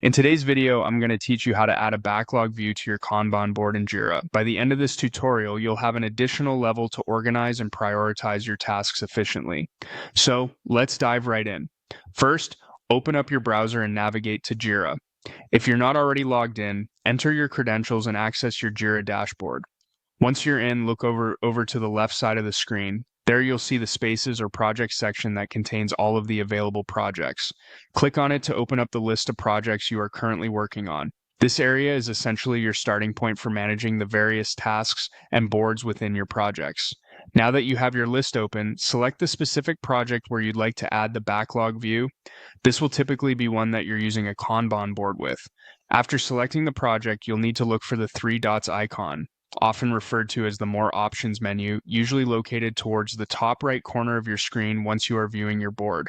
In today's video, I'm going to teach you how to add a backlog view to your Kanban board in Jira. By the end of this tutorial, you'll have an additional level to organize and prioritize your tasks efficiently. So let's dive right in. First, open up your browser and navigate to Jira. If you're not already logged in, enter your credentials and access your Jira dashboard. Once you're in, look over to the left side of the screen. There you'll see the spaces or projects section that contains all of the available projects. Click on it to open up the list of projects you are currently working on. This area is essentially your starting point for managing the various tasks and boards within your projects. Now that you have your list open, select the specific project where you'd like to add the backlog view. This will typically be one that you're using a Kanban board with. After selecting the project, you'll need to look for the three dots icon, often referred to as the More Options menu, usually located towards the top right corner of your screen once you are viewing your board.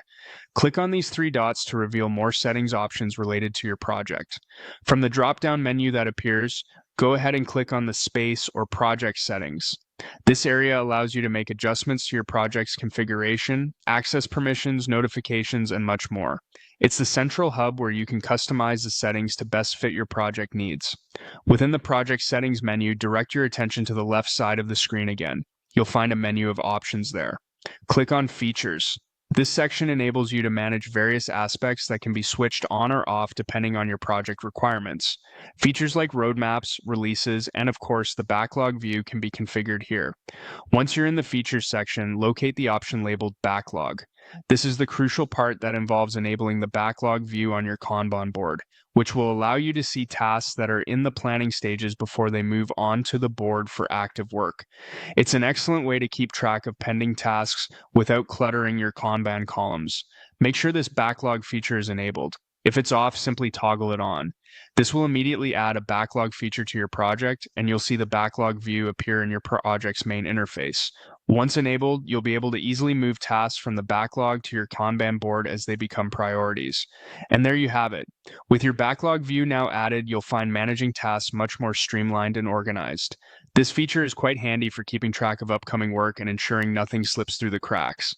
Click on these three dots to reveal more settings options related to your project. From the drop-down menu that appears, go ahead and click on the space or project settings. This area allows you to make adjustments to your project's configuration, access permissions, notifications, and much more. It's the central hub where you can customize the settings to best fit your project needs. Within the project settings menu, direct your attention to the left side of the screen again. You'll find a menu of options there. Click on Features. This section enables you to manage various aspects that can be switched on or off depending on your project requirements. Features like roadmaps, releases, and of course the backlog view can be configured here. Once you're in the Features section, locate the option labeled Backlog. This is the crucial part that involves enabling the backlog view on your Kanban board, which will allow you to see tasks that are in the planning stages before they move on to the board for active work. It's an excellent way to keep track of pending tasks without cluttering your Kanban columns. Make sure this backlog feature is enabled. If it's off, simply toggle it on. This will immediately add a backlog feature to your project, and you'll see the backlog view appear in your project's main interface. Once enabled, you'll be able to easily move tasks from the backlog to your Kanban board as they become priorities. And there you have it. With your backlog view now added, you'll find managing tasks much more streamlined and organized. This feature is quite handy for keeping track of upcoming work and ensuring nothing slips through the cracks.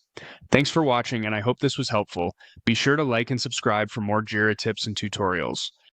Thanks for watching, and I hope this was helpful. Be sure to like and subscribe for more Jira tips and tutorials.